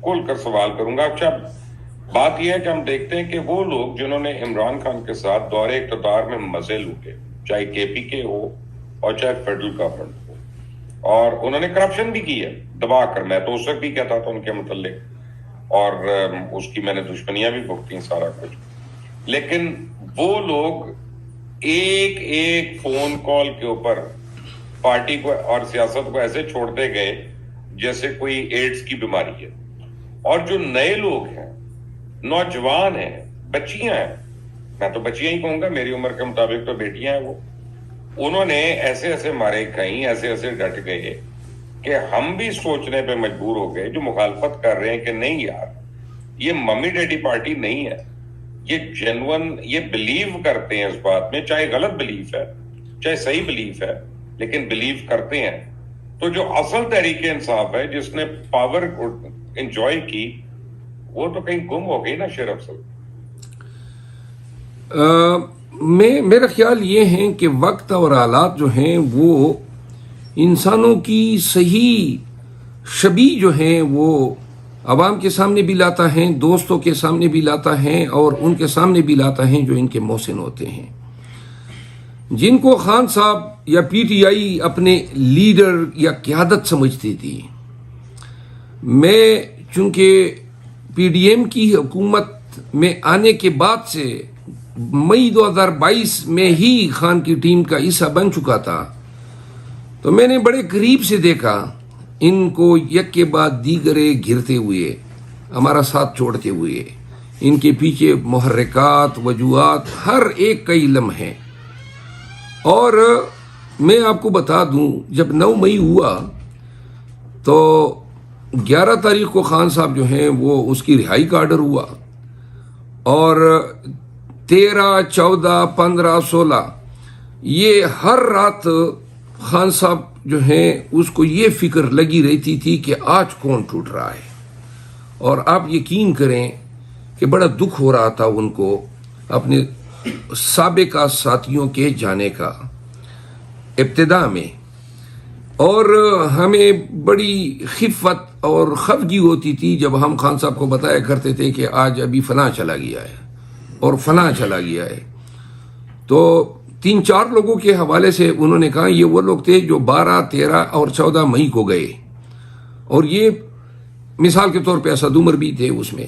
کھول کر سوال کروں گا. اچھا بات یہ ہے کہ ہم دیکھتے ہیں کہ وہ لوگ جنہوں نے عمران خان کے ساتھ دور اقتدار میں مزے لوٹے, چاہے کے پی کے ہو اور چاہے فیڈرل گورنمنٹ ہو, اور انہوں نے کرپشن بھی کی ہے دبا کر, میں تو اس وقت بھی کہتا تھا ان کے متعلق, اور اس کی میں نے دشمنیاں بھی بھگتی سارا کچھ, لیکن وہ لوگ ایک ایک فون کال کے اوپر پارٹی کو اور سیاست کو ایسے چھوڑتے گئے جیسے کوئی ایڈز کی بیماری ہے. اور جو نئے لوگ ہیں, نوجوان ہیں, بچیاں ہیں, میں تو بچیاں ہی کہوں گا, میری عمر کے مطابق تو بیٹیاں ہیں, وہ انہوں نے ایسے ایسے مارے کہیں, ایسے ایسے ڈٹ گئے کہ ہم بھی سوچنے پہ مجبور ہو گئے جو مخالفت کر رہے ہیں کہ نہیں یار یہ ممی ڈیڈی پارٹی نہیں ہے, یہ جینون, یہ بلیو کرتے ہیں اس بات میں, چاہے غلط بلیف ہے چاہے صحیح بلیف ہے, لیکن بلیو کرتے ہیں. تو جو اصل تحریک انصاف ہے جس نے پاور انجوائے کی, وہ تو کہیں گم ہو گئی نا شیر افضل. میرا خیال یہ ہے کہ وقت اور حالات جو ہیں وہ انسانوں کی صحیح شبیہ جو ہیں وہ عوام کے سامنے بھی لاتا ہے, دوستوں کے سامنے بھی لاتا ہے, اور ان کے سامنے بھی لاتا ہے جو ان کے محسن ہوتے ہیں. جن کو خان صاحب یا پی ٹی آئی اپنے لیڈر یا قیادت سمجھتی تھی, میں چونکہ پی ڈی ایم کی حکومت میں آنے کے بعد سے مئی 2022 میں ہی خان کی ٹیم کا حصہ بن چکا تھا, تو میں نے بڑے قریب سے دیکھا ان کو یک کے بعد دیگرے گرتے ہوئے, ہمارا ساتھ چھوڑتے ہوئے. ان کے پیچھے محرکات, وجوہات ہر ایک کا علم ہے. اور میں آپ کو بتا دوں, جب 9 مئی ہوا تو 11 تاریخ کو خان صاحب جو ہیں وہ اس کی رہائی کا آرڈر ہوا, اور 13, 14, 15, 16 یہ ہر رات خان صاحب جو ہیں اس کو یہ فکر لگی رہتی تھی کہ آج کون ٹوٹ رہا ہے. اور آپ یقین کریں کہ بڑا دکھ ہو رہا تھا ان کو اپنے سابقہ ساتھیوں کے جانے کا ابتدا میں, اور ہمیں بڑی خفت اور خفگی ہوتی تھی جب ہم خان صاحب کو بتایا کرتے تھے کہ آج ابھی فلاں چلا گیا ہے اور فلاں چلا گیا ہے. تو 3-4 لوگوں کے حوالے سے انہوں نے کہا یہ وہ لوگ تھے جو 12, 13 اور 14 مئی کو گئے, اور یہ مثال کے طور پہ اسد عمر بھی تھے اس میں,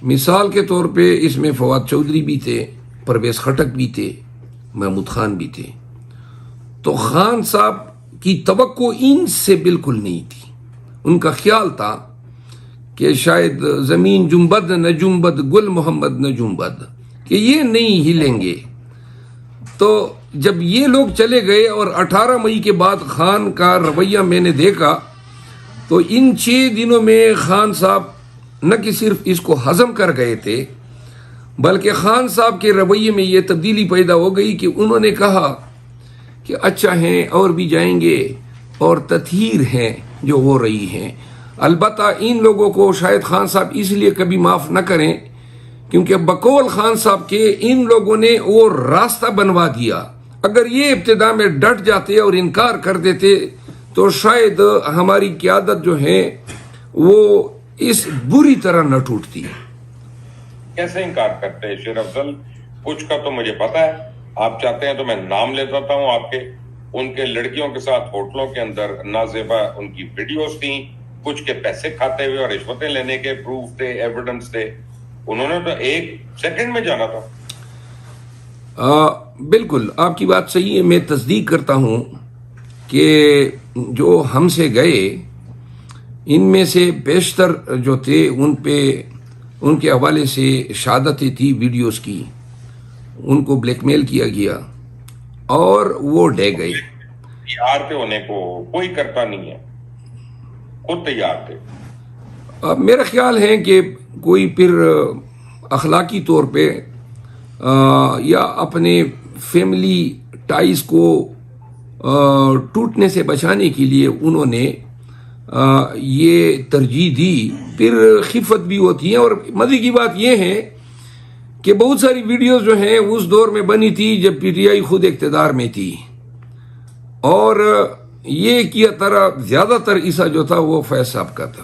مثال کے طور پہ اس میں فواد چودھری بھی تھے, پرویز خٹک بھی تھے, محمود خان بھی تھے. تو خان صاحب کی توقع ان سے بالکل نہیں تھی. ان کا خیال تھا کہ شاید زمین جنبد نہ جنبد گل محمد نہ جنبد, کہ یہ نہیں ہلیں گے. تو جب یہ لوگ چلے گئے اور 18 مئی کے بعد خان کا رویہ میں نے دیکھا, تو ان 6 دنوں میں خان صاحب نہ کہ صرف اس کو ہضم کر گئے تھے, بلکہ خان صاحب کے رویے میں یہ تبدیلی پیدا ہو گئی کہ انہوں نے کہا کہ اچھا ہیں اور بھی جائیں گے, اور تطہیر ہیں جو ہو رہی ہیں. البتہ ان لوگوں کو شاید خان صاحب اس لیے کبھی معاف نہ کریں کیونکہ بقول خان صاحب کے ان لوگوں نے وہ راستہ بنوا دیا. اگر یہ ابتدا میں ڈٹ جاتے اور انکار کر دیتے تو شاید ہماری قیادت جو ہے وہ اس بری طرح نہ ٹوٹتی. کیسے انکار کرتے ہیں شیر افضل؟ کچھ کا تو مجھے پتا ہے, آپ چاہتے ہیں تو میں نام لے دیتا ہوں آپ کے. ان کے لڑکیوں کے ساتھ ہوٹلوں کے اندر نازیبا ان کی ویڈیوز تھیں, کچھ کے پیسے کھاتے ہوئے اور رشوتیں لینے کے پروف تھے, ایویڈنس تھے. انہوں نے تو 1 سیکنڈ میں جانا تھا. بالکل آپ کی بات صحیح ہے. میں تصدیق کرتا ہوں کہ جو ہم سے گئے ان میں سے بیشتر جو تھے ان پہ ان کے حوالے سے شہادتیں تھی ویڈیوز کی, ان کو بلیک میل کیا گیا اور وہ ڈے گئے. تیار تھے ہونے کو, کوئی کرتا نہیں ہے, خود تیار تھے. اب میرا خیال ہے کہ کوئی پھر اخلاقی طور پہ یا اپنے فیملی ٹائز کو ٹوٹنے سے بچانے کے لیے انہوں نے یہ ترجیح دی. پھر خفت بھی ہوتی ہے. اور مزے کی بات یہ ہے کہ بہت ساری ویڈیوز جو ہیں اس دور میں بنی تھی جب پی ٹی آئی خود اقتدار میں تھی, اور یہ کیا طرح زیادہ تر حصہ جو تھا وہ فیض صاحب کا تھا.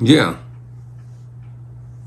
جی ہاں.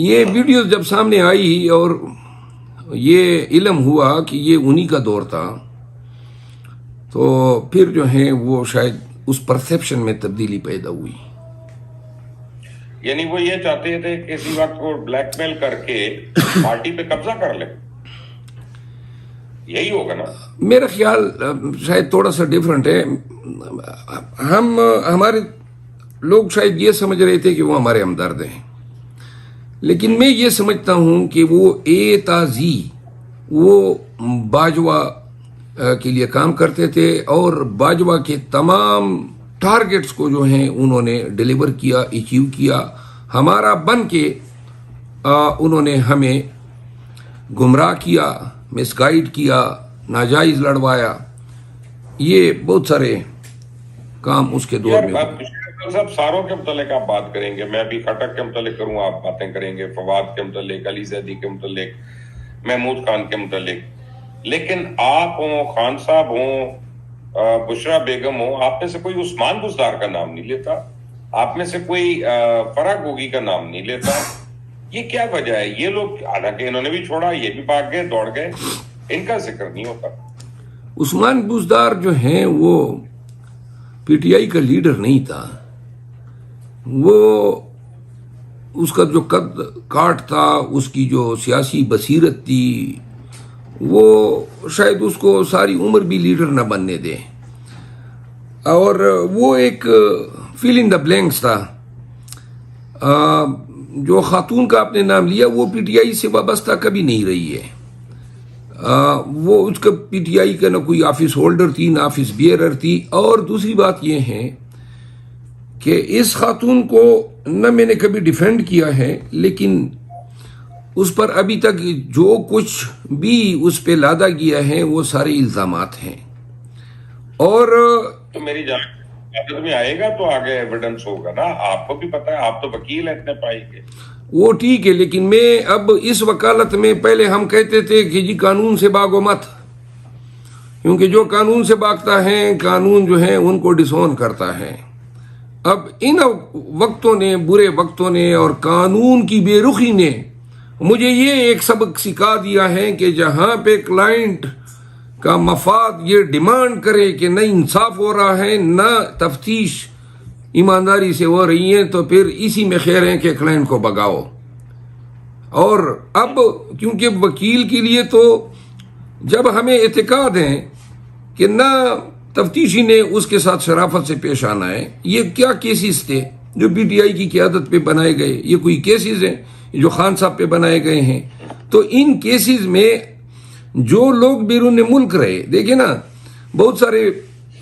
یہ ویڈیوز جب سامنے آئی اور یہ علم ہوا کہ یہ انہی کا دور تھا تو پھر جو ہے وہ شاید اس پرسیپشن میں تبدیلی پیدا ہوئی. یعنی وہ یہ چاہتے تھے کہ اسی وقت وہ بلیک میل کر کے پارٹی پہ قبضہ کر لے، یہی ہوگا نا؟ میرا خیال شاید تھوڑا سا ڈیفرنٹ ہے. ہمارے لوگ شاید یہ سمجھ رہے تھے کہ وہ ہمارے ہمدرد ہیں، لیکن میں یہ سمجھتا ہوں کہ وہ اعتراضی وہ باجوہ کے لیے کام کرتے تھے اور باجوہ کے تمام ٹارگٹس کو جو ہیں انہوں نے ڈیلیور کیا، اچیو کیا. ہمارا بن کے انہوں نے ہمیں گمراہ کیا، مس گائیڈ کیا، ناجائز لڑوایا. یہ بہت سارے کام اس کے دور میں ہوئے. صاحب ساروں کے متعلق آپ بات کریں گے، میں بھی خٹک کے متعلق کروں، آپ باتیں کریں گے فواد کے متعلق، علی زیدی کے متعلق، محمود خان کے متعلق، لیکن آپ ہوں، خان صاحب ہوں، بشرا بیگم ہوں، آپ میں سے کوئی عثمان بزدار کا نام نہیں لیتا، آپ میں سے کوئی فرح گوگی کا نام نہیں لیتا. یہ کیا وجہ ہے؟ یہ لوگ حالانکہ انہوں نے بھی چھوڑا، یہ بھی بھاگ گئے، دوڑ گئے، ان کا ذکر نہیں ہوتا. عثمان بزدار جو ہیں وہ پی ٹی آئی کا لیڈر نہیں تھا. وہ اس کا جو قد کاٹ تھا، اس کی جو سیاسی بصیرت تھی، وہ شاید اس کو ساری عمر بھی لیڈر نہ بننے دے. اور وہ ایک فل ان دا بلینکس تھا. جو خاتون کا آپ نے نام لیا وہ پی ٹی آئی سے وابستہ کبھی نہیں رہی ہے. وہ اس کا پی ٹی آئی کا نہ کوئی آفس ہولڈر تھی، نہ آفس بیئرر تھی. اور دوسری بات یہ ہے کہ اس خاتون کو نہ میں نے کبھی ڈیفینڈ کیا ہے، لیکن اس پر ابھی تک جو کچھ بھی اس پہ لادا گیا ہے وہ سارے الزامات ہیں. اور تو میری جان میں آئے گا تو آگے ایویڈنس ہوگا نا، آپ کو بھی پتا ہے، آپ تو وکیل ہیں اتنے پائی کے. وہ ٹھیک ہے، لیکن میں اب اس وکالت میں پہلے ہم کہتے تھے کہ جی قانون سے بھاگو مت، کیونکہ جو قانون سے بھاگتا ہے قانون جو ہے ان کو ڈسون کرتا ہے. اب ان وقتوں نے، برے وقتوں نے اور قانون کی بے رخی نے مجھے یہ ایک سبق سکھا دیا ہے کہ جہاں پہ کلائنٹ کا مفاد یہ ڈیمانڈ کرے کہ نہ انصاف ہو رہا ہے، نہ تفتیش ایمانداری سے ہو رہی ہے، تو پھر اسی میں خیر ہے کہ کلائنٹ کو بگاؤ. اور اب کیونکہ وکیل کے لیے تو جب ہمیں اعتقاد ہے کہ نہ تفتیشی نے اس کے ساتھ شرافت سے پیش آنا ہے. یہ کیا کیسز تھے جو پی ٹی آئی کی قیادت پہ بنائے گئے؟ یہ کوئی کیسز ہیں جو خان صاحب پہ بنائے گئے ہیں؟ تو ان کیسز میں جو لوگ بیرون ملک رہے، دیکھیں نا، بہت سارے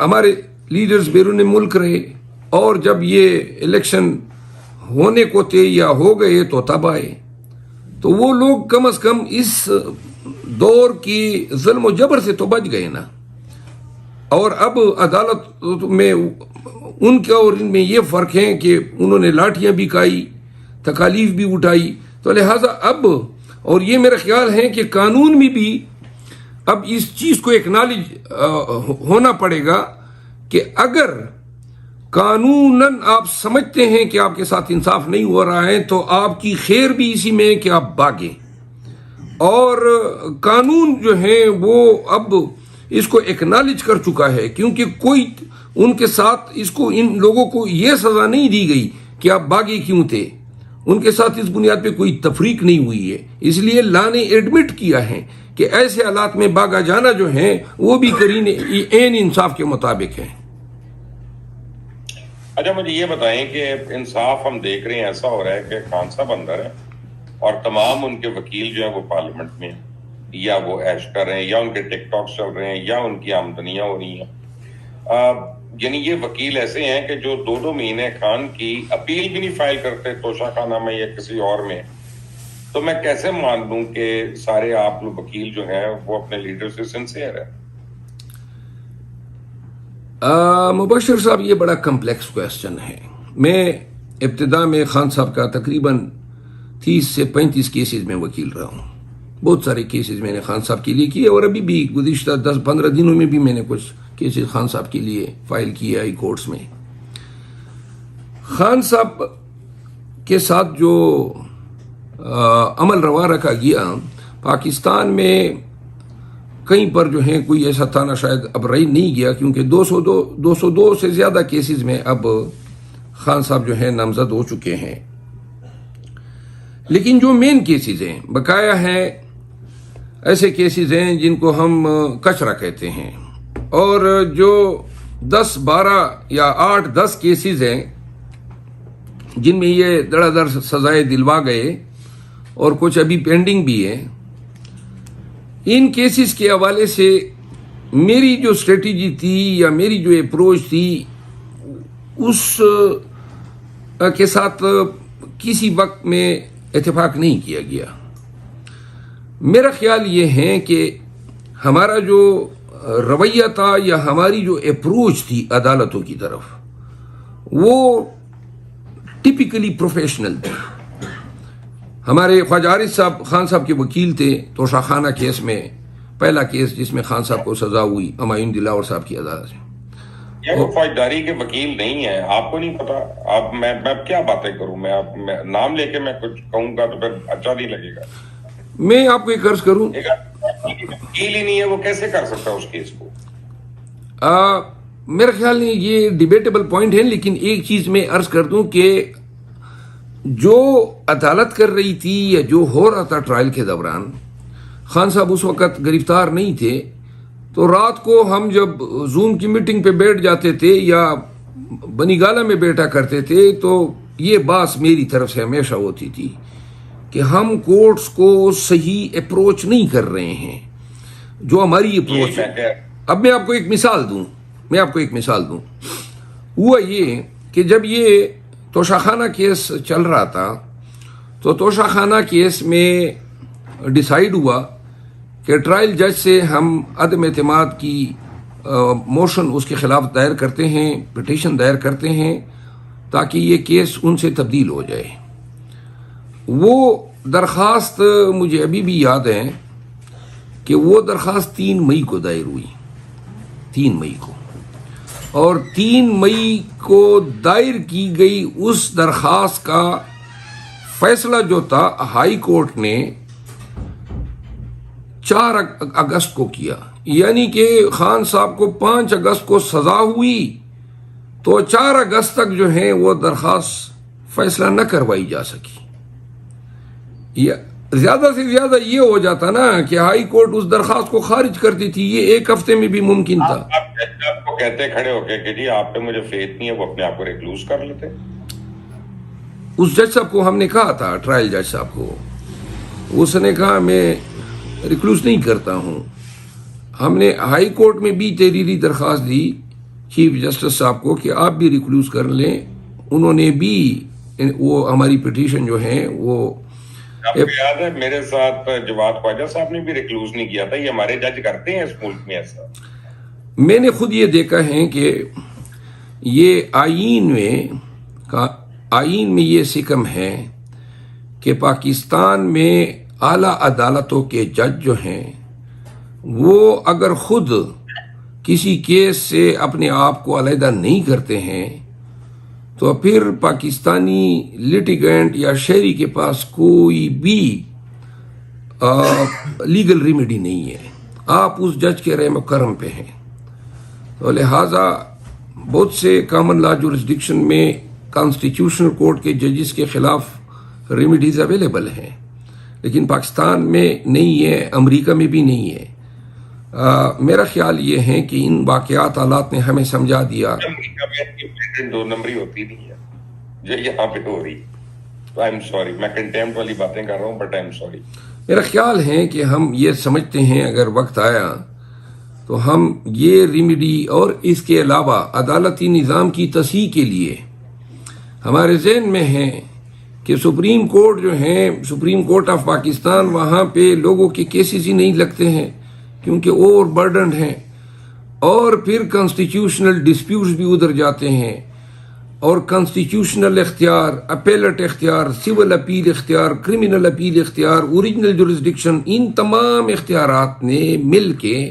ہمارے لیڈرز بیرون ملک رہے، اور جب یہ الیکشن ہونے کو تھے یا ہو گئے تو تب آئے. تو وہ لوگ کم از کم اس دور کی ظلم و جبر سے تو بچ گئے نا. اور اب عدالت میں ان کے اور ان میں یہ فرق ہے کہ انہوں نے لاٹھیاں بھی کھائی، تکالیف بھی اٹھائی. تو لہٰذا اب، اور یہ میرا خیال ہے کہ قانون میں بھی اب اس چیز کو ایکنالج ہونا پڑے گا کہ اگر قانوناً آپ سمجھتے ہیں کہ آپ کے ساتھ انصاف نہیں ہو رہا ہے تو آپ کی خیر بھی اسی میں ہے کہ آپ بھاگیں. اور قانون جو ہے وہ اب اس کو ایکنالج کر چکا ہے، کیونکہ کوئی ان کے ساتھ اس کو، ان لوگوں کو یہ سزا نہیں دی گئی کہ آپ باغی کیوں تھے. ان کے ساتھ اس بنیاد پہ کوئی تفریق نہیں ہوئی ہے. اس لیے لا نے ایڈمٹ کیا ہے کہ ایسے حالات میں باغا جانا جو ہیں وہ بھی قرین عین انصاف کے مطابق ہیں. اچھا مجھے یہ بتائیں کہ انصاف ہم دیکھ رہے ہیں ایسا ہو رہا ہے کہ خان صاحب اندر ہیں اور تمام ان کے وکیل جو ہیں وہ پارلیمنٹ میں ہیں، یا وہ عیش کر رہے ہیں، یا ان کے ٹک ٹاک چل رہے ہیں، یا ان کی آمدنیاں ہو رہی ہیں. یعنی یہ وکیل ایسے ہیں کہ جو 2 مہینے خان کی اپیل بھی نہیں فائل کرتے توشہ خانہ میں یا کسی اور میں. تو میں کیسے مان لوں کہ سارے آپ لوگ وکیل جو ہیں وہ اپنے لیڈر سے سنسیئر ہیں؟ مبشر صاحب، یہ بڑا کمپلیکس کویسچن ہے. میں ابتدا میں خان صاحب کا تقریباً 30 سے 35 کیسز میں وکیل رہا ہوں. بہت سارے کیسز میں نے خان صاحب کے لیے کیے، اور ابھی بھی گزشتہ 10-15 دنوں میں بھی میں نے کچھ کیسز خان صاحب کے لیے فائل کیے ہائی کورٹس میں. خان صاحب کے ساتھ جو عمل روا رکھا گیا پاکستان میں کہیں پر جو ہیں کوئی ایسا تھانہ شاید اب رہ نہیں گیا، کیونکہ 202 سے زیادہ کیسز میں اب خان صاحب جو ہیں نامزد ہو چکے ہیں. لیکن جو مین کیسز ہیں بقایا ہیں، ایسے کیسز ہیں جن کو ہم کچرا کہتے ہیں، اور جو 10-12 یا 8-10 کیسز ہیں جن میں یہ دڑا دڑ سزائیں دلوا گئے اور کچھ ابھی پینڈنگ بھی ہیں. ان کیسز کے حوالے سے میری جو اسٹریٹجی تھی یا میری جو اپروچ تھی اس کے ساتھ کسی وقت میں اتفاق نہیں کیا گیا. میرا خیال یہ ہے کہ ہمارا جو رویہ تھا یا ہماری جو اپروچ تھی عدالتوں کی طرف وہ ٹپیکلی پروفیشنل تھی. ہمارے خواجہ عارف صاحب خان صاحب کے وکیل تھے توشہ خانہ کیس میں، پہلا کیس جس میں خان صاحب کو سزا ہوئی ہمایوں دلاور صاحب کی عدالت سے. یہ وہ فوجداری کے وکیل نہیں ہیں، آپ کو نہیں پتا. آپ میں کیا باتیں کروں، میں نام لے کے میں کچھ کہوں گا تو پھر اچھا نہیں لگے گا. میں آپ کو ایک عرض کروں، وکیل ہی نہیں ہے وہ کیسے کر سکتا اس کیس کو؟ میرا خیال نہیں یہ ڈیبیٹیبل پوائنٹ ہے، لیکن ایک چیز میں عرض کر دوں کہ جو عدالت کر رہی تھی یا جو ہو رہا تھا ٹرائل کے دوران، خان صاحب اس وقت گرفتار نہیں تھے، تو رات کو ہم جب زوم کی میٹنگ پہ بیٹھ جاتے تھے یا بنی گالہ میں بیٹھا کرتے تھے تو یہ بات میری طرف سے ہمیشہ ہوتی تھی کہ ہم کورٹس کو صحیح اپروچ نہیں کر رہے ہیں. جو ہماری اپروچ ہے، اب میں آپ کو ایک مثال دوں، ہوا یہ کہ جب یہ توشہ خانہ کیس چل رہا تھا تو توشہ خانہ کیس میں ڈیسائیڈ ہوا کہ ٹرائل جج سے ہم عدم اعتماد کی موشن اس کے خلاف دائر کرتے ہیں، پٹیشن دائر کرتے ہیں تاکہ یہ کیس ان سے تبدیل ہو جائے. وہ درخواست مجھے ابھی بھی یاد ہے کہ وہ درخواست 3 مئی کو دائر ہوئی، 3 مئی کو، اور 3 مئی کو دائر کی گئی اس درخواست کا فیصلہ جو تھا ہائی کورٹ نے 4 اگست کو کیا. یعنی کہ خان صاحب کو 5 اگست کو سزا ہوئی تو 4 اگست تک جو ہے وہ درخواست فیصلہ نہ کروائی جا سکی. زیادہ سے زیادہ یہ ہو جاتا نا کہ ہائی کورٹ اس درخواست کو خارج کرتی تھی، یہ 1 ہفتے میں بھی ممکن تھا. آپ کو کہتے کھڑے ہو کے کہ جی آپ پہ مجھے فیتھ نہیں ہے، وہ اپنے آپ کو ریکلوز کر لیتے. اس جج صاحب کو ہم نے کہا تھا، ٹرائل جج صاحب کو، اس نے کہا میں ریکلوز نہیں کرتا ہوں. ہم نے ہائی کورٹ میں بھی تحریری درخواست دی چیف جسٹس صاحب کو کہ آپ بھی ریکلوز کر لیں. انہوں نے بھی وہ ہماری پٹیشن جو ہے وہ، آپ کو یاد ہے میرے ساتھ جواد خواجہ صاحب نے بھی ریکلوز نہیں کیا تھا. یہ ہمارے جج کرتے ہیں اس ملک میں ایسا. میں نے خود یہ دیکھا ہے کہ یہ آئین میں یہ سکم ہے کہ پاکستان میں اعلیٰ عدالتوں کے جج جو ہیں وہ اگر خود کسی کیس سے اپنے آپ کو علیحدہ نہیں کرتے ہیں تو پھر پاکستانی لٹیگنٹ یا شہری کے پاس کوئی بھی لیگل ریمیڈی نہیں ہے. آپ اس جج کے رحم و کرم پہ ہیں. تو لہٰذا بہت سے کامن لا جورسڈکشن میں کانسٹیٹیوشنل کورٹ کے ججز کے خلاف ریمیڈیز اویلیبل ہیں، لیکن پاکستان میں نہیں ہے، امریکہ میں بھی نہیں ہے. میرا خیال یہ ہے کہ ان واقعات حالات نے ہمیں سمجھا دیا. امریکہ میں 2 نمبری ہوتی نہیں ہے جو یہاں پہ ہو رہی. آئی ایم سوری، میں کنٹیمپٹ والی باتیں کر رہا ہوں، بٹ آئی ایم سوری. میرا خیال ہے کہ ہم یہ سمجھتے ہیں اگر وقت آیا تو ہم یہ ریمیڈی اور اس کے علاوہ عدالتی نظام کی تصحیح کے لیے ہمارے ذہن میں ہے کہ سپریم کورٹ جو ہیں، سپریم کورٹ آف پاکستان، وہاں پہ لوگوں کے کیسز ہی نہیں لگتے ہیں کیونکہ اوور برڈنڈ ہیں، اور پھر کانسٹیٹیوشنل ڈسپیوٹس بھی ادھر جاتے ہیں، اور کانسٹیٹیوشنل اختیار، اپیلٹ اختیار، سول اپیل اختیار، کرمنل اپیل اختیار، اوریجنل جورسڈکشن، ان تمام اختیارات نے مل کے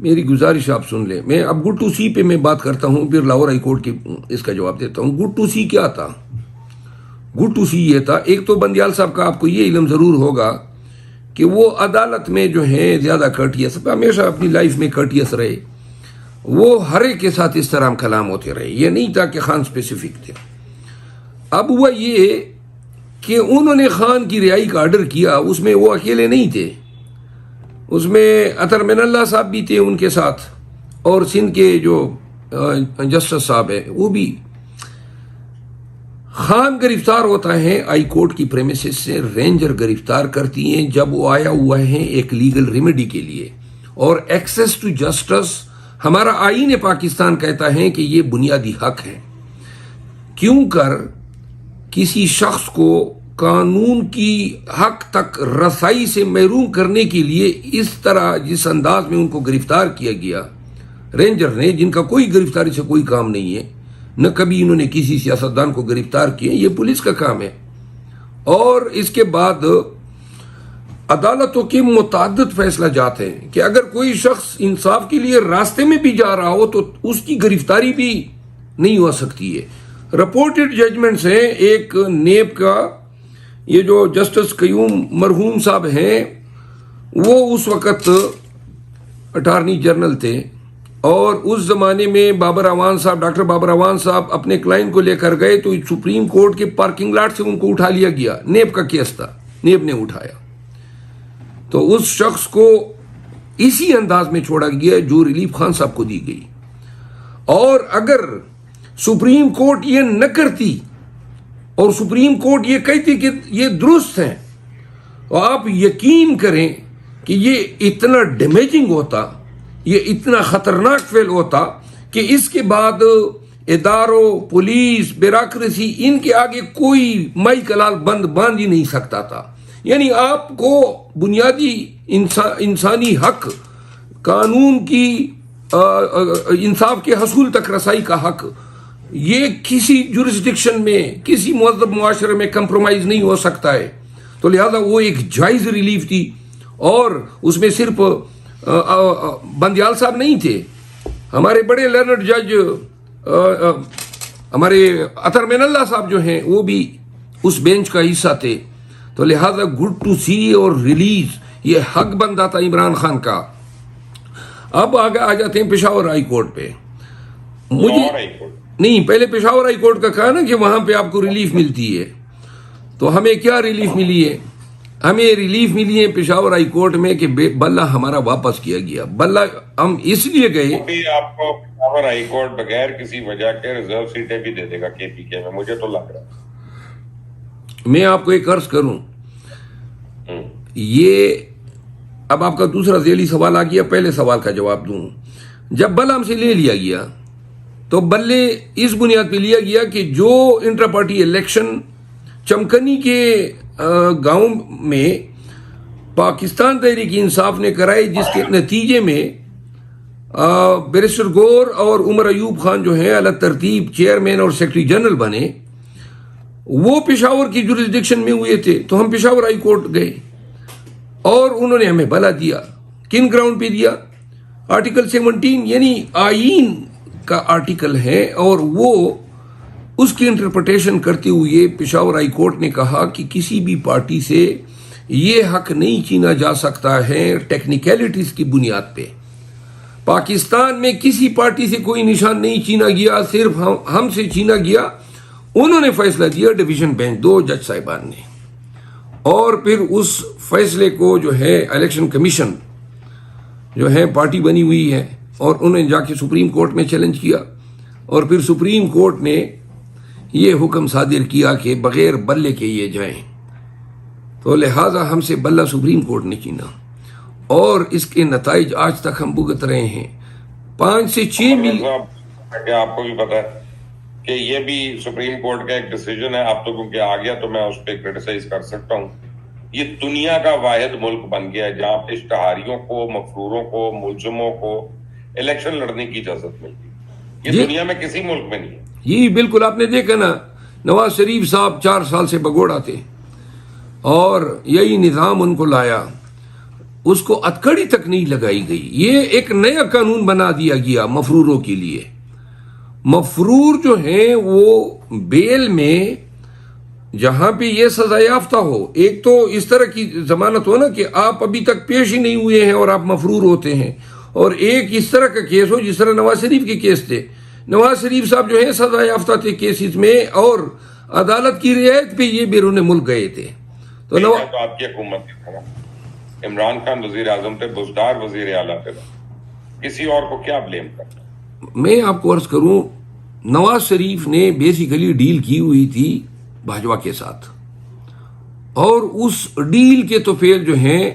میری گزارش آپ سن لیں. میں اب گڈ ٹو سی پہ میں بات کرتا ہوں، پھر لاہور ہائی کورٹ کی اس کا جواب دیتا ہوں. گڈ ٹو سی کیا تھا؟ گڈ ٹو سی یہ تھا، ایک تو بندیال صاحب کا آپ کو یہ علم ضرور ہوگا کہ وہ عدالت میں جو ہے زیادہ کرٹیس، ہمیشہ اپنی لائف میں کرٹیس رہے. وہ ہر ایک کے ساتھ اس طرح کلام ہوتے رہے، یہ نہیں تھا کہ خان اسپیسیفک تھے. اب ہوا یہ کہ انہوں نے خان کی رہائی کا آرڈر کیا، اس میں وہ اکیلے نہیں تھے، اس میں اطہر من اللہ صاحب بھی تھے ان کے ساتھ، اور سندھ کے جو جسٹس صاحب ہیں وہ بھی. خان گرفتار ہوتا ہے ہائی کورٹ کی پریمیسز سے، رینجر گرفتار کرتی ہیں جب وہ آیا ہوا ہے ایک لیگل ریمیڈی کے لیے. اور ایکسیس ٹو جسٹس ہمارا آئین پاکستان کہتا ہے کہ یہ بنیادی حق ہے. کیوں کر کسی شخص کو قانون کی حق تک رسائی سے محروم کرنے کے لیے اس طرح جس انداز میں ان کو گرفتار کیا گیا رینجر نے، جن کا کوئی گرفتاری سے کوئی کام نہیں ہے، نہ کبھی انہوں نے کسی سیاستدان کو گرفتار کیا، یہ پولیس کا کام ہے. اور اس کے بعد عدالتوں کے متعدد فیصلہ جات ہیں کہ اگر کوئی شخص انصاف کے لیے راستے میں بھی جا رہا ہو تو اس کی گرفتاری بھی نہیں ہو سکتی ہے. رپورٹڈ ججمنٹس ہیں. ایک نیب کا یہ جو جسٹس قیوم مرحوم صاحب ہیں، وہ اس وقت اٹارنی جنرل تھے، اور اس زمانے میں بابر اعوان صاحب، ڈاکٹر بابر اعوان صاحب اپنے کلائنٹ کو لے کر گئے تو سپریم کورٹ کے پارکنگ لاٹ سے ان کو اٹھا لیا گیا. نیب کا کیس تھا، نیب نے اٹھایا، تو اس شخص کو اسی انداز میں چھوڑا گیا جو ریلیف خان صاحب کو دی گئی. اور اگر سپریم کورٹ یہ نہ کرتی اور سپریم کورٹ یہ کہتی کہ یہ درست ہیں، تو آپ یقین کریں کہ یہ اتنا ڈیمیجنگ ہوتا، یہ اتنا خطرناک فعل ہوتا کہ اس کے بعد اداروں، پولیس، بیوروکریسی، ان کے آگے کوئی مائی کلال بند باندھ ہی نہیں سکتا تھا. یعنی آپ کو بنیادی انسانی حق، قانون کی انصاف کے حصول تک رسائی کا حق، یہ کسی جورسڈکشن میں، کسی مہذب معاشرے میں کمپرومائز نہیں ہو سکتا ہے. تو لہذا وہ ایک جائز ریلیف تھی. اور اس میں صرف بندیال صاحب نہیں تھے، ہمارے بڑے لرنڈ جج ہمارے اطہر من اللہ صاحب جو ہیں وہ بھی اس بینچ کا حصہ تھے. تو لہذا گڈ ٹو سی اور ریلیز یہ حق بنتا تھا عمران خان کا. اب آگے آ جاتے ہیں پشاور ہائی کورٹ پہ. مجھے نہیں، پہلے پشاور ہائی کورٹ کا کہا نا کہ وہاں پہ آپ کو ریلیف ملتی ہے. تو ہمیں کیا ریلیف ملی ہے؟ ہمیں ریلیف ملی ہے پشاور ہائی کورٹ میں کہ بلہ ہمارا واپس کیا گیا. بلہ ہم اس لیے گئے، آپ کو پشاور ہائی کورٹ بغیر کسی وجہ کے ریزرو سیٹیں بھی دے دے گا کے پی کے میں، مجھے تو لگ رہا ہے. میں آپ کو ایک عرض کروں، یہ اب آپ کا دوسرا ذیلی سوال آ گیا، پہلے سوال کا جواب دوں. جب بلہ ہم سے لے لیا گیا تو بلے اس بنیاد پہ لیا گیا کہ جو انٹر پارٹی الیکشن چمکنی کے گاؤں میں پاکستان تحریک انصاف نے کرائے، جس کے نتیجے میں بیرسٹر گور اور عمر ایوب خان جو ہیں الگ ترتیب چیئرمین اور سیکرٹری جنرل بنے، وہ پشاور کی جورسڈکشن میں ہوئے تھے. تو ہم پشاور ہائی کورٹ گئے اور انہوں نے ہمیں بلا دیا. کن گراؤنڈ پہ دیا؟ آرٹیکل 17 یعنی آئین کا آرٹیکل ہے، اور وہ اس کی انٹرپریٹیشن کرتے ہوئے پشاور ہائی کورٹ نے کہا کہ کسی بھی پارٹی سے یہ حق نہیں چھینا جا سکتا ہے ٹیکنیکلٹیز کی بنیاد پہ. پاکستان میں کسی پارٹی سے کوئی نشان نہیں چھینا گیا، صرف ہم سے چھینا گیا. انہوں نے فیصلہ دیا ڈویژن بینچ 2 جج صاحبان نے، اور پھر اس فیصلے کو جو ہے الیکشن کمیشن جو ہے پارٹی بنی ہوئی ہے، اور انہوں نے جا کے سپریم کورٹ میں چیلنج کیا، اور پھر سپریم کورٹ نے یہ حکم صادر کیا کہ بغیر بلے کے یہ جائیں. تو لہٰذا ہم سے بلہ سپریم کورٹ نے چھینا، اور اس کے نتائج آج تک ہم بھگت رہے ہیں. 5 سے 6 ملین. آپ کو بھی پتا ہے کہ یہ بھی سپریم کورٹ کا ایک ڈیسیجن ہے. اب تو کیونکہ آ گیا تو میں اس پہ کرٹیسائز کر سکتا ہوں. یہ دنیا کا واحد ملک بن گیا ہے جہاں پہ اشتہاریوں کو، مفروروں کو، ملزموں کو الیکشن لڑنے کی اجازت ملتی ہے. یہ دنیا میں کسی ملک میں نہیں ہے. جی بالکل، آپ نے دیکھا نا، نواز شریف صاحب 4 سال سے بگوڑا تھے، اور یہی نظام ان کو لایا. اس کو ہتکڑی تک نہیں لگائی گئی. یہ ایک نیا قانون بنا دیا گیا مفروروں کے لیے. مفرور جو ہیں وہ بیل میں جہاں پہ یہ سزا یافتہ ہو، ایک تو اس طرح کی ضمانت ہو نا کہ آپ ابھی تک پیش ہی نہیں ہوئے ہیں اور آپ مفرور ہوتے ہیں، اور ایک اس طرح کا کیس ہو جس طرح نواز شریف کے کیس تھے. نواز شریف صاحب جو ہیں سزا یافتہ تھے کیسز میں، اور عدالت کی رعایت پہ یہ بیرون ملک گئے تھے. تو آپ کی حکومت تھا، عمران خان وزیر اعظم تھے، بزدار وزیر اعلیٰ تھے، کسی اور کو کیا بلیم کرنا؟ میں آپ کو عرض کروں، نواز شریف نے بیسیکلی ڈیل کی ہوئی تھی بھاجپا کے ساتھ، اور اس ڈیل کے توفیل جو ہیں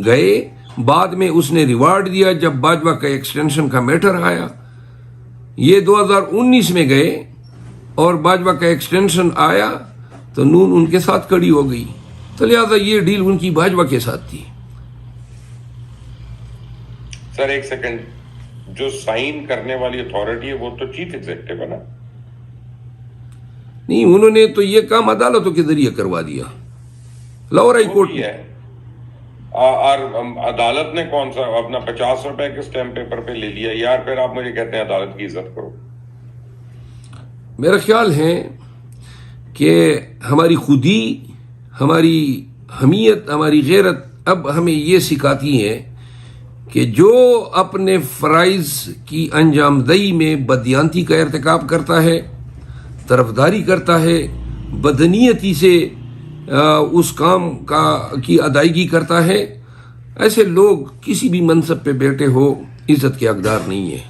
گئے. بعد میں اس نے ریوارڈ دیا جب بھاجپا کا ایکسٹینشن کا میٹر آیا. یہ 2019 میں گئے اور بھاجپا کا ایکسٹینشن آیا تو نون ان کے ساتھ کڑی ہو گئی، تو لہٰذا یہ ڈیل ان کی بھاجپا کے ساتھ تھی. سر ایک سیکنڈ، جو سائن کرنے والی اتھارٹی ہے وہ تو چیف ایگزیکٹو ہے نا؟ نہیں، انہوں نے تو یہ کام عدالتوں کے ذریعے کروا دیا، لاہور ہائی کورٹ ہے. اور عدالت نے کون سا اپنا 50 روپے کے اسٹیمپ پیپر پہ لے لیا؟ یار پھر آپ مجھے کہتے ہیں عدالت کی عزت کرو. میرا خیال ہے کہ ہماری خودی، ہماری حمیت، ہماری غیرت اب ہمیں یہ سکھاتی ہے کہ جو اپنے فرائض کی انجام دہی میں بددیانتی کا ارتکاب کرتا ہے، طرفداری کرتا ہے، بدنیتی سے اس کام کی ادائیگی کرتا ہے، ایسے لوگ کسی بھی منصب پہ بیٹھے ہو عزت کے حقدار نہیں ہے.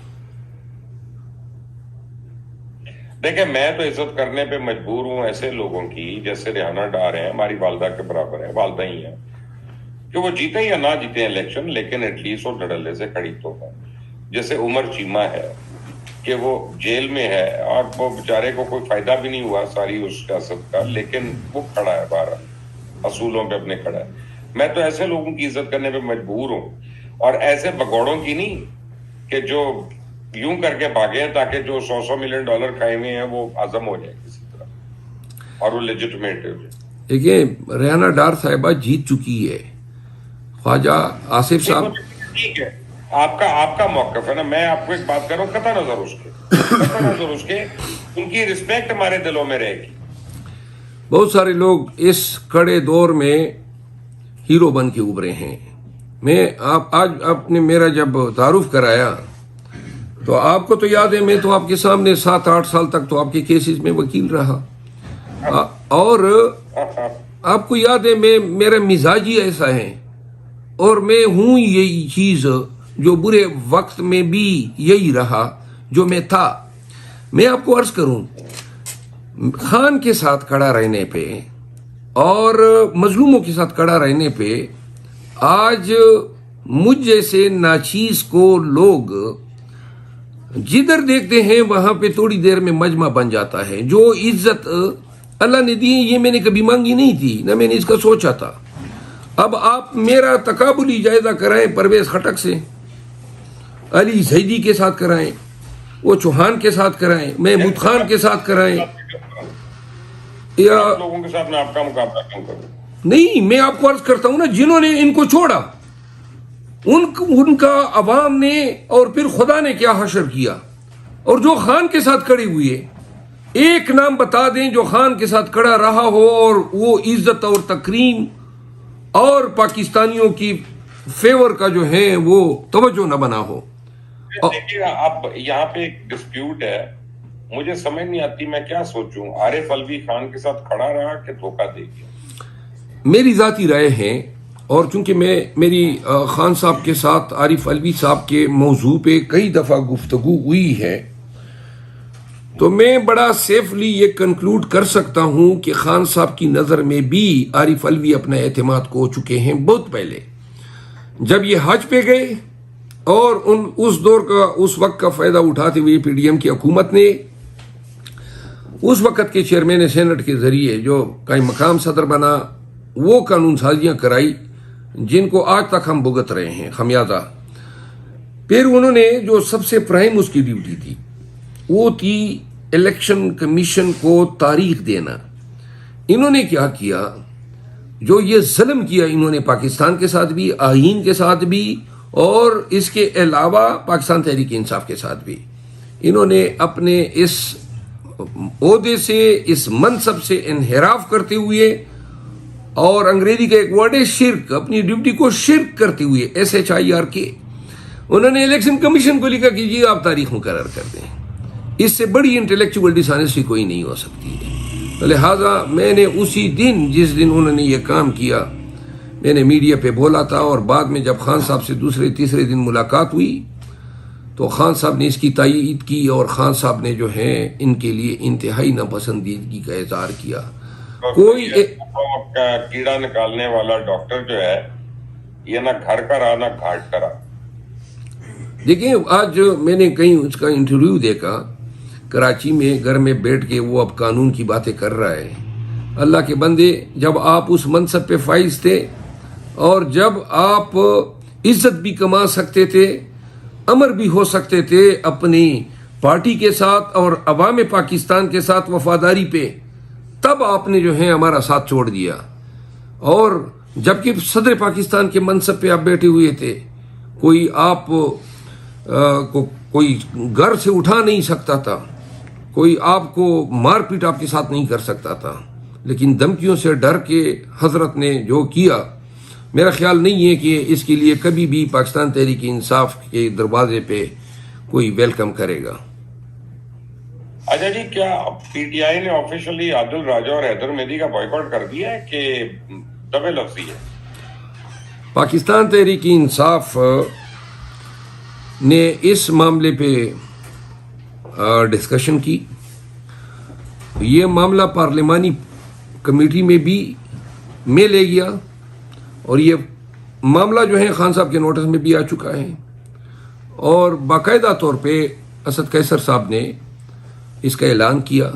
دیکھیں، میں تو عزت کرنے پہ مجبور ہوں ایسے لوگوں کی جیسے ریحانہ ڈار ہیں، ہماری والدہ کے برابر ہیں، والدہ ہی ہیں، کہ وہ جیتے یا نہ جیتے الیکشن لیکن ایٹ لیسٹ وہ ڈڑلے سے کھڑی تو ہے. جیسے عمر چیمہ ہے کہ وہ جیل میں ہے اور وہ بیچارے کو کوئی فائدہ بھی نہیں ہوا ساری اس سیاست کا، لیکن وہ کھڑا ہے باہر اصولوں پہ اپنے کھڑا ہے. میں تو ایسے لوگوں کی عزت کرنے پہ مجبور ہوں، اور ایسے بگوڑوں کی نہیں کہ جو یوں کر کے بھاگے ہیں تاکہ جو $100 ملین کھائے ہوئے ہیں وہ عزم ہو جائے کسی طرح اور وہ لیجٹمیٹ ہو جائے. دیکھیں، ریحانہ ڈار صاحبہ جیت چکی ہے. خواجہ آصف صاحب، ٹھیک ہے، آپ کا موقف ہے نا. میں آپ کو ایک بات کر رہا ہوں، قطع نظر اس کے ان کی رسپیکٹ ہمارے دلوں میں رہے گی. بہت سارے لوگ اس کڑے دور میں ہیرو بن کے ابھرے ہیں. میں آج آپ نے میرا جب تعارف کرایا تو آپ کو تو یاد ہے، میں تو آپ کے سامنے 7-8 سال تک تو آپ کے کیسز میں وکیل رہا، اور آپ کو یاد ہے میرا مزاج ہی ایسا ہے، اور میں ہوں یہی چیز جو برے وقت میں بھی یہی رہا جو میں تھا. میں آپ کو عرض کروں، خان کے ساتھ کھڑا رہنے پہ اور مظلوموں کے ساتھ کھڑا رہنے پہ آج مجھ جیسے ناچیز کو لوگ جدھر دیکھتے ہیں وہاں پہ تھوڑی دیر میں مجمع بن جاتا ہے. جو عزت اللہ نے دی یہ میں نے کبھی مانگی نہیں تھی، نہ میں نے اس کا سوچا تھا. اب آپ میرا تقابلی جائزہ کرائیں پرویز خٹک سے، علی زیدی کے ساتھ کرائیں، وہ چوہان کے ساتھ کرائیں، محمود خان کے ساتھ کرائیں، یا لوگوں کے ساتھ میں آپ کا مقابلہ کیوں کروں؟ نہیں، میں آپ کو عرض کرتا ہوں نا، جنہوں نے ان کو چھوڑا ان کا عوام نے اور پھر خدا نے کیا حشر کیا. اور جو خان کے ساتھ کھڑے ہوئے، ایک نام بتا دیں جو خان کے ساتھ کھڑا رہا ہو اور وہ عزت اور تکریم اور پاکستانیوں کی فیور کا جو ہے وہ توجہ نہ بنا ہو. دیکھیے، اب یہاں پہ ایک ڈسپیوٹ ہے، مجھے سمجھ نہیں آتی میں کیا سوچوں. عارف الوی خان کے ساتھ کھڑا رہا کہ دھوکہ دے گیا؟ میری ذاتی رائے ہے، اور چونکہ میری خان صاحب کے ساتھ عارف الوی صاحب کے موضوع پہ کئی دفعہ گفتگو ہوئی ہے، تو میں بڑا سیفلی یہ کنکلوڈ کر سکتا ہوں کہ خان صاحب کی نظر میں بھی عارف الوی اپنا اعتماد کھو چکے ہیں بہت پہلے، جب یہ حج پہ گئے. اور اس وقت کا فائدہ اٹھاتے ہوئے پی ڈی ایم کی حکومت نے اس وقت کے چیئرمین سینٹ کے ذریعے جو قائم مقام صدر بنا وہ قانون سازیاں کرائی جن کو آج تک ہم بھگت رہے ہیں خمیازہ. پھر انہوں نے جو سب سے پرائم اس کی ڈیوٹی تھی وہ تھی الیکشن کمیشن کو تاریخ دینا. انہوں نے کیا کیا، جو یہ ظلم کیا انہوں نے پاکستان کے ساتھ بھی، آئین کے ساتھ بھی، اور اس کے علاوہ پاکستان تحریک انصاف کے ساتھ بھی، انہوں نے اپنے اس عہدے سے، اس منصب سے انحراف کرتے ہوئے، اور انگریزی کا ایک ورڈ ہے شرک، اپنی ڈیوٹی کو شرک کرتے ہوئے SHIRK، انہوں نے الیکشن کمیشن کو لکھا کہ جی آپ تاریخ مقرر کر دیں۔ اس سے بڑی انٹلیکچوئل ڈسانیسٹی کوئی نہیں ہو سکتی ہے۔ تو لہٰذا میں نے اسی دن، جس دن انہوں نے یہ کام کیا، میں نے میڈیا پہ بولا تھا، اور بعد میں جب خان صاحب سے دوسرے تیسرے دن ملاقات ہوئی تو خان صاحب نے اس کی تائید کی، اور خان صاحب نے جو ہے ان کے لیے انتہائی ناپسندیدگی کا اظہار کیا۔ کوئی کیڑا نکالنے والا ڈاکٹر جو ہے، یہ نہ گھر کا رہا نہ گھاٹ کا رہا۔ دیکھیں، آج میں نے کہیں اس کا انٹرویو دیکھا کراچی میں، گھر میں بیٹھ کے وہ اب قانون کی باتیں کر رہا ہے۔ اللہ کے بندے، جب آپ اس منصب پہ فائز تھے، اور جب آپ عزت بھی کما سکتے تھے، امر بھی ہو سکتے تھے اپنی پارٹی کے ساتھ اور عوام پاکستان کے ساتھ وفاداری پہ، تب آپ نے جو ہے ہمارا ساتھ چھوڑ دیا۔ اور جبکہ صدر پاکستان کے منصب پہ آپ بیٹھے ہوئے تھے، کوئی آپ کو کوئی گھر سے اٹھا نہیں سکتا تھا، کوئی آپ کو مار پیٹ آپ کے ساتھ نہیں کر سکتا تھا، لیکن دھمکیوں سے ڈر کے حضرت نے جو کیا، میرا خیال نہیں ہے کہ اس کے لیے کبھی بھی پاکستان تحریک انصاف کے دروازے پہ کوئی ویلکم کرے گا۔ اچھا جی، کیا PTI نے آفیشلی عادل راجہ اور حیدر مہدی کا بائیکاٹ کر دیا ہے کہ دبے لفظی ہے؟ پاکستان تحریک انصاف نے اس معاملے پہ ڈسکشن کی، یہ معاملہ پارلیمانی کمیٹی میں بھی میں لے گیا، اور یہ معاملہ جو ہے خان صاحب کے نوٹس میں بھی آ چکا ہے، اور باقاعدہ طور پہ اسد قیصر صاحب نے اس کا اعلان کیا،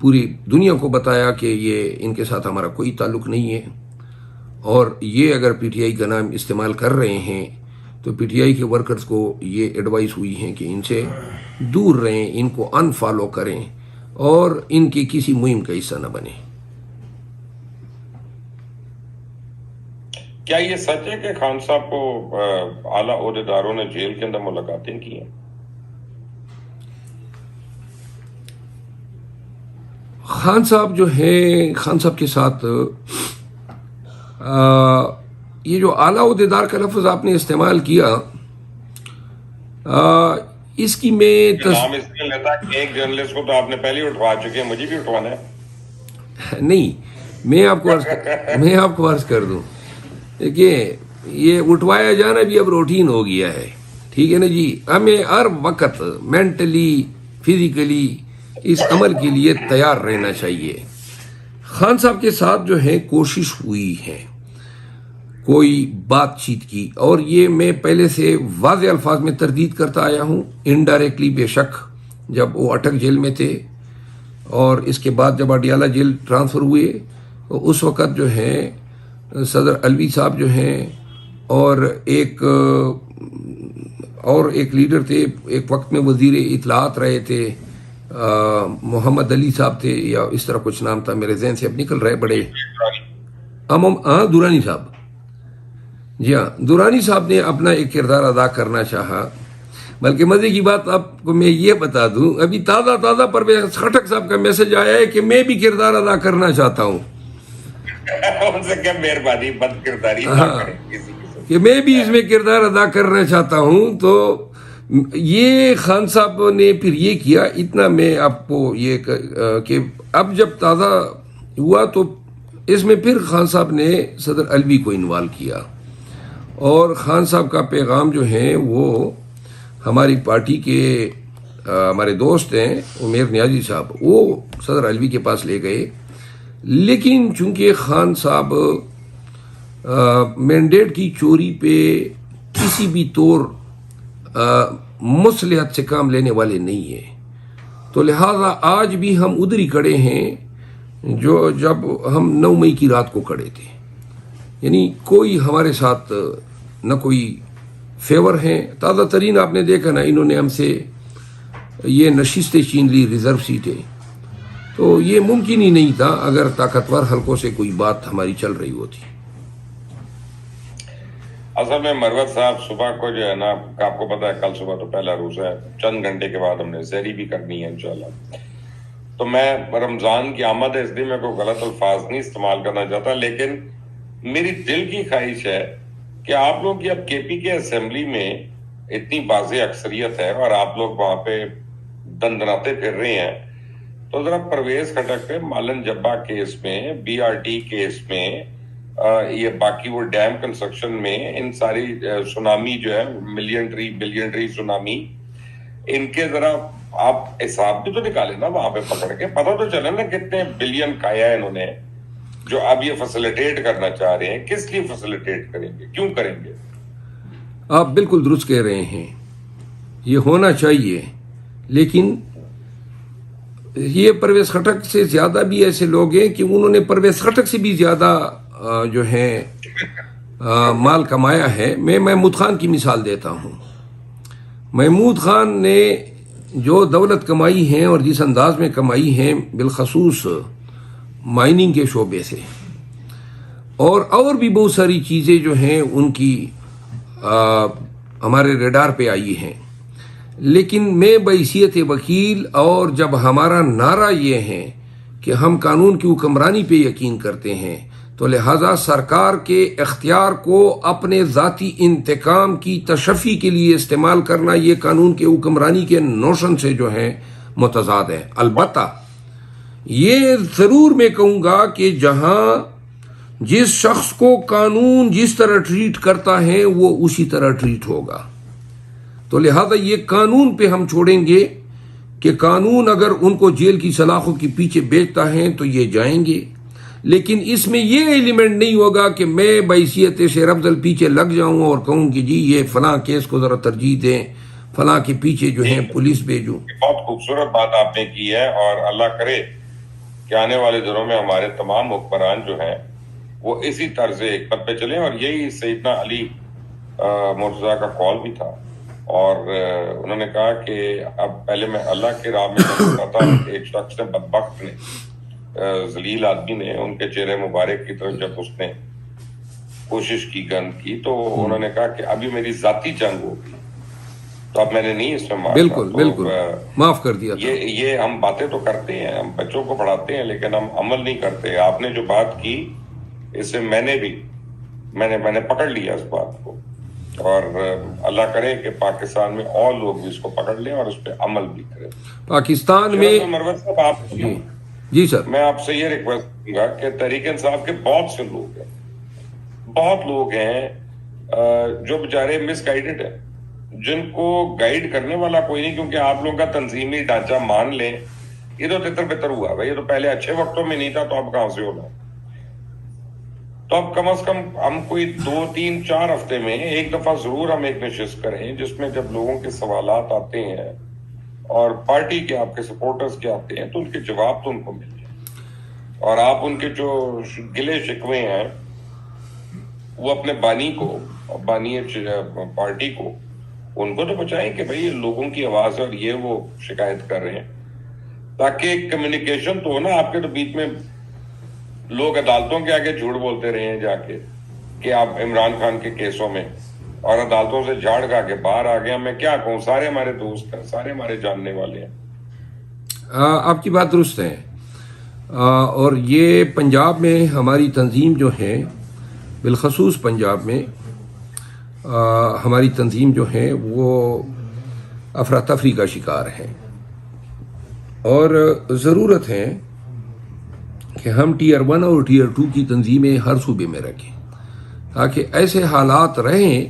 پوری دنیا کو بتایا کہ یہ ان کے ساتھ ہمارا کوئی تعلق نہیں ہے، اور یہ اگر PTI کا نام استعمال کر رہے ہیں تو PTI کے ورکرز کو یہ ایڈوائس ہوئی ہے کہ ان سے دور رہیں، ان کو ان فالو کریں، اور ان کی کسی مہم کا حصہ نہ بنیں۔ کیا یہ سچ ہے کہ خان صاحب کو اعلیٰ عہدیداروں نے جیل کے اندر ملاقاتیں کی ہیں؟ خان صاحب جو ہے، خان صاحب کے ساتھ یہ جو اعلیٰ عہدیدار کا لفظ آپ نے استعمال کیا، اس کی میں نام اس لیے لیتا کہ ایک جرنلسٹ کو تو آپ نے پہلے اٹھوا چکے ہیں، مجھے بھی اٹھوانا ہے۔ نہیں، میں آپ کو عرض کر دوں، دیکھیے یہ اٹھوایا جانا بھی اب روٹین ہو گیا ہے، ٹھیک ہے نا جی۔ ہمیں ہر وقت مینٹلی فزیکلی اس عمل کے لیے تیار رہنا چاہیے۔ خان صاحب کے ساتھ جو ہے کوشش ہوئی ہے کوئی بات چیت کی، اور یہ میں پہلے سے واضح الفاظ میں تردید کرتا آیا ہوں، انڈائریکٹلی بے شک جب وہ اٹک جیل میں تھے، اور اس کے بعد جب اڈیالہ جیل ٹرانسفر ہوئے تو اس وقت جو ہے صدر علوی صاحب جو ہیں، اور ایک لیڈر تھے، ایک وقت میں وزیر اطلاعات رہے تھے، محمد علی صاحب تھے، یا اس طرح کچھ نام تھا، میرے ذہن سے اب نکل رہے، بڑے دورانی صاحب، جی ہاں، دورانی صاحب نے اپنا ایک کردار ادا کرنا چاہا۔ بلکہ مزے کی بات آپ کو میں یہ بتا دوں، ابھی تازہ پرویز خٹک صاحب کا میسج آیا ہے کہ میں بھی کردار ادا کرنا چاہتا ہوں، ان سے کیا مہربانی بد کرداری کہ میں بھی اس میں کردار ادا کرنا چاہتا ہوں۔ تو یہ خان صاحب نے پھر یہ کیا، اتنا میں آپ کو یہ کہ اب جب تازہ ہوا تو اس میں پھر خان صاحب نے صدر علوی کو انوالو کیا، اور خان صاحب کا پیغام جو ہے وہ ہماری پارٹی کے ہمارے دوست ہیں عمیر نیازی صاحب، وہ صدر علوی کے پاس لے گئے، لیکن چونکہ خان صاحب مینڈیٹ کی چوری پہ کسی بھی طور مصلحت سے کام لینے والے نہیں ہیں، تو لہٰذا آج بھی ہم ادھر ہی کھڑے ہیں جو جب ہم 9 مئی کی رات کو کھڑے تھے، یعنی کوئی ہمارے ساتھ نہ کوئی فیور ہیں۔ تازہ ترین آپ نے دیکھا نا، انہوں نے ہم سے یہ نشستیں چھین لی، ریزرو سیٹیں، تو یہ ممکن ہی نہیں تھا اگر طاقتور حلقوں سے کوئی بات ہماری چل رہی ہوتی۔ اصل میں مروت صاحب صبح کو جو ہے نا، آپ کو پتا ہے کل صبح تو پہلا روزہ ہے، چند گھنٹے کے بعد ہم نے سحری بھی کرنی ہے انشاءاللہ۔ تو میں رمضان کی آمد ہے اس لیے میں کوئی غلط الفاظ نہیں استعمال کرنا چاہتا، لیکن میری دل کی خواہش ہے کہ آپ لوگ کی اب کے پی کے اسمبلی میں اتنی واضح اکثریت ہے اور آپ لوگ وہاں پہ دندناتے پھر رہے ہیں، تو ذرا پرویز خٹک پہ مالن جبا کیس میں، بی آر ٹی کیس میں، یہ باقی وہ ڈیم کنسٹرکشن میں، ان ساری سونامی جو ہے بلین ٹری سونامی، ان کے ذرا آپ حساب بھی تو نکالیں نا وہاں پہ پکڑ کے، پتہ تو چلے نا کتنے بلین کھایا ہے انہوں نے، جو اب یہ فیسیلیٹیٹ کرنا چاہ رہے ہیں۔ کس لیے فیسیلیٹیٹ کریں گے، کیوں کریں گے؟ آپ بالکل درست کہہ رہے ہیں، یہ ہونا چاہیے، لیکن یہ پرویز خٹک سے زیادہ بھی ایسے لوگ ہیں کہ انہوں نے پرویز خٹک سے بھی زیادہ جو ہے مال کمایا ہے۔ میں محمود خان کی مثال دیتا ہوں۔ محمود خان نے جو دولت کمائی ہے اور جس انداز میں کمائی ہے، بالخصوص مائننگ کے شعبے سے، اور بھی بہت ساری چیزیں جو ہیں ان کی ہمارے ریڈار پہ آئی ہیں، لیکن میں بحیثیت وکیل، اور جب ہمارا نعرہ یہ ہے کہ ہم قانون کی حکمرانی پہ یقین کرتے ہیں، تو لہٰذا سرکار کے اختیار کو اپنے ذاتی انتقام کی تشفی کے لیے استعمال کرنا، یہ قانون کے حکمرانی کے نوشن سے جو ہے متضاد ہے۔ البتہ یہ ضرور میں کہوں گا کہ جہاں جس شخص کو قانون جس طرح ٹریٹ کرتا ہے وہ اسی طرح ٹریٹ ہوگا، تو لہذا یہ قانون پہ ہم چھوڑیں گے کہ قانون اگر ان کو جیل کی سلاخوں کے پیچھے بیچتا ہے تو یہ جائیں گے، لیکن اس میں یہ ایلیمنٹ نہیں ہوگا کہ میں بحیثیت شیر افضل پیچھے لگ جاؤں اور کہوں کہ جی یہ فلاں کیس کو ذرا ترجیح دیں، فلاں کے پیچھے جو ہے پولیس بھیجوں۔ بہت خوبصورت بات آپ نے کی ہے، اور اللہ کرے کہ آنے والے دنوں میں ہمارے تمام حکمران جو ہیں وہ اسی طرز حکمت پہ چلیں، اور یہی سیدنا علی مرتضیٰ کا کال بھی تھا، اور انہوں نے کہا کہ اب پہلے میں اللہ کے راہ میں چلتا تھا، ایک شخص نے، بدبخت نے، ذلیل آدمی نے، ان کے چہرے مبارک کی طرف جب اس نے کوشش کی گند کی، تو انہوں نے کہا کہ ابھی میری ذاتی جنگ ہوگی، تو اب میں نے نہیں اس میں مارنا۔ بالکل معاف کر دیا تھا۔ یہ ہم باتیں تو کرتے ہیں، ہم بچوں کو پڑھاتے ہیں، لیکن ہم عمل نہیں کرتے۔ آپ نے جو بات کی اس سے میں نے پکڑ لیا اس بات کو، اور اللہ کرے کہ پاکستان میں اور لوگ بھی اس کو پکڑ لیں اور اس پہ عمل بھی کریں۔ پاکستان میں مروت صاحب، آپ جی سر، میں آپ سے یہ ریکویسٹ کروں گا کہ تحریک انصاف کے بہت سے لوگ ہیں، بہت لوگ ہیں جو بیچارے مس گائیڈڈ ہیں، جن کو گائیڈ کرنے والا کوئی نہیں، کیونکہ آپ لوگوں کا تنظیمی ڈھانچہ مان لیں یہ تو تتر بتر ہوا ہے، یہ تو پہلے اچھے وقتوں میں نہیں تھا، تو اب کہاں سے ہونا؟ تو اب کم از کم ہم کوئی 2 3 4 ہفتے میں ایک دفعہ ضرور ہم ایک نشست کریں، جس میں جب لوگوں کے سوالات آتے ہیں اور پارٹی کے آپ کے سپورٹرز کے آتے ہیں تو ان کے جواب تو ان کو مل جائے، اور آپ ان کے جو گلے شکوے ہیں وہ اپنے بانی کو، بانی پارٹی کو، ان کو تو بچائیں کہ بھئی لوگوں کی آواز ہے اور یہ وہ شکایت کر رہے ہیں، تاکہ کمیونیکیشن تو ہو نا آپ کے تو بیچ میں۔ لوگ عدالتوں کے آگے جھوٹ بولتے رہے ہیں جا کے کہ آپ عمران خان کے کیسوں میں، اور عدالتوں سے جھاڑ کھا کے باہر آ گیا۔ میں کیا کہوں، سارے ہمارے دوست ہیں، سارے ہمارے جاننے والے ہیں۔ آپ کی بات درست ہے، اور یہ پنجاب میں ہماری تنظیم جو ہے، بالخصوص پنجاب میں ہماری تنظیم جو ہے وہ افراتفری کا شکار ہے، اور ضرورت ہے کہ ہم ٹیئر 1 اور ٹیئر 2 کی تنظیمیں ہر صوبے میں رکھیں، تاکہ ایسے حالات رہیں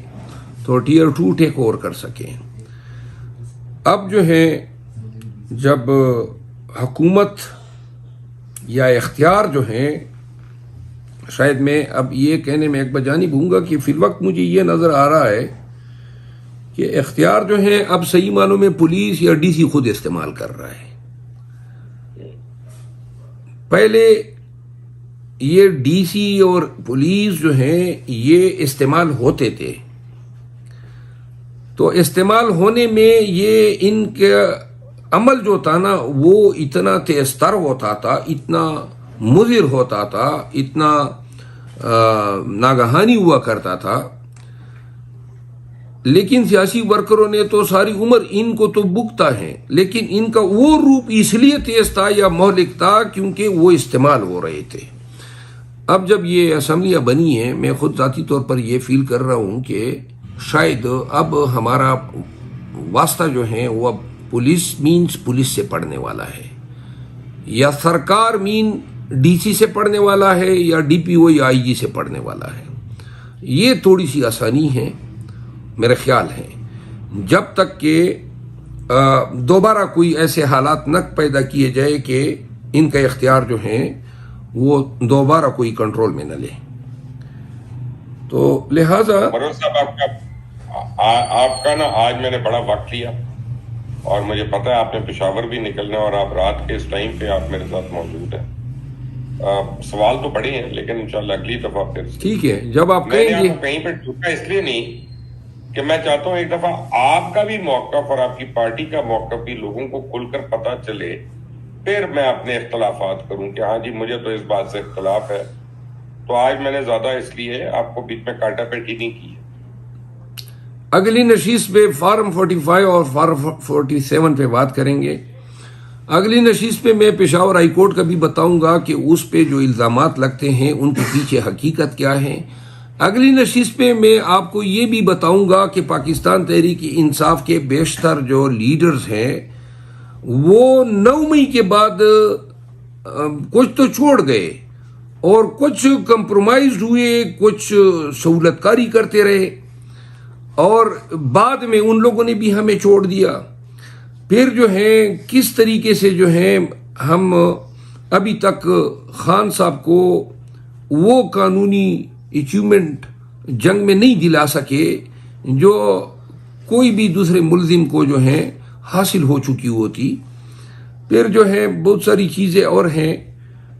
تو ٹیئر 2 ٹیک اوور کر سکیں۔ اب جو ہے جب حکومت یا اختیار جو ہیں، شاید میں اب یہ کہنے میں ایک بجانب ہوں گا کہ فی الوقت مجھے یہ نظر آ رہا ہے کہ اختیار جو ہیں اب صحیح معنوں میں پولیس یا ڈی سی خود استعمال کر رہا ہے۔ پہلے یہ ڈی سی اور پولیس جو ہیں یہ استعمال ہوتے تھے، تو استعمال ہونے میں یہ ان کے عمل جو تھا نا وہ اتنا تیز تر ہوتا تھا، اتنا مضر ہوتا تھا، اتنا ناگہانی ہوا کرتا تھا. لیکن سیاسی ورکروں نے تو ساری عمر ان کو تو بکتا ہے، لیکن ان کا وہ روپ اس لیے تیز تھا یا مہلک تھا کیونکہ وہ استعمال ہو رہے تھے. اب جب یہ اسمبلیاں بنی ہیں، میں خود ذاتی طور پر یہ فیل کر رہا ہوں کہ شاید اب ہمارا واسطہ جو ہے وہ اب پولیس سے پڑھنے والا ہے، یا سرکار ڈی سی سے پڑھنے والا ہے، یا ڈی پی او یا آئی جی سے پڑھنے والا ہے. یہ تھوڑی سی آسانی ہے میرا خیال ہے، جب تک کہ دوبارہ کوئی ایسے حالات نہ پیدا کیے جائے کہ ان کا اختیار جو ہیں وہ دوبارہ کوئی کنٹرول میں نہ لے. تو لہذا مروز صاحب آپ کا نا آج میں نے بڑا وقت لیا، اور مجھے پتا ہے آپ نے پشاور بھی نکلنا ہے، اور آپ رات کے اس ٹائم پہ آپ میرے ساتھ موجود ہیں. سوال تو بڑے ہیں لیکن انشاءاللہ اگلی دفعہ پھر ٹھیک ہے جب آپ میں کہیں نے گے. آپ کو کہیں پہ ٹوکا اس لیے نہیں کہ میں چاہتا ہوں ایک دفعہ آپ کا بھی موقف اور آپ کی پارٹی کا موقف بھی لوگوں کو کھل کر پتا چلے، پھر میں اپنے اختلافات کروں کہ ہاں جی مجھے تو اس بات سے اختلاف ہے. تو آج میں نے زیادہ اس لیے آپ کو بیچ میں کاٹا پیٹی نہیں کی. اگلی نشست پہ فارم 45 اور فارم 47 پہ بات کریں گے. اگلی نشست پہ میں پشاور ہائی کورٹ کا بھی بتاؤں گا کہ اس پہ جو الزامات لگتے ہیں ان کے پیچھے حقیقت کیا ہے. اگلی نشست پہ میں آپ کو یہ بھی بتاؤں گا کہ پاکستان تحریک انصاف کے بیشتر جو لیڈرز ہیں وہ 9 مئی کے بعد کچھ تو چھوڑ گئے اور کچھ کمپرومائز ہوئے، کچھ سہولت کاری کرتے رہے، اور بعد میں ان لوگوں نے بھی ہمیں چھوڑ دیا. پھر جو ہے کس طریقے سے جو ہے ہم ابھی تک خان صاحب کو وہ قانونی اچیومنٹ جنگ میں نہیں دلا سکے جو کوئی بھی دوسرے ملزم کو جو ہے حاصل ہو چکی ہوتی. پھر جو ہے بہت ساری چیزیں اور ہیں،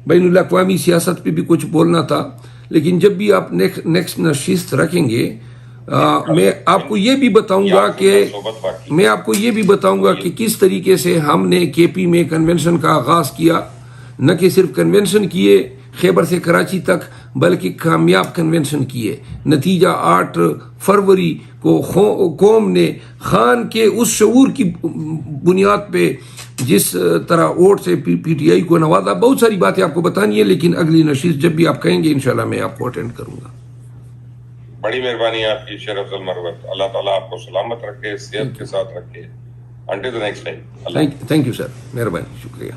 بین الاقوامی سیاست پہ بھی کچھ بولنا تھا، لیکن جب بھی آپ نیکسٹ نشست رکھیں گے میں آپ کو یہ بھی بتاؤں گا کہ کس طریقے سے ہم نے کے پی میں کنونشن کا آغاز کیا. نہ کہ صرف کنونشن کیے خیبر سے کراچی تک، بلکہ کامیاب کنونشن کیے. نتیجہ 8 فروری کو قوم نے خان کے اس شعور کی بنیاد پہ جس طرح ووٹ سے پی ٹی آئی کو نوازا. بہت ساری باتیں آپ کو بتانی ہے، لیکن اگلی نشست جب بھی آپ کہیں گے انشاءاللہ میں آپ کو اٹینڈ کروں گا. بڑی مہربانی آپ کی شیر افضل مروت. اللہ تعالیٰ آپ کو سلامت رکھے، صحت کے ساتھ رکھے. Until the next time. Thank you sir, مہربانی، شکریہ.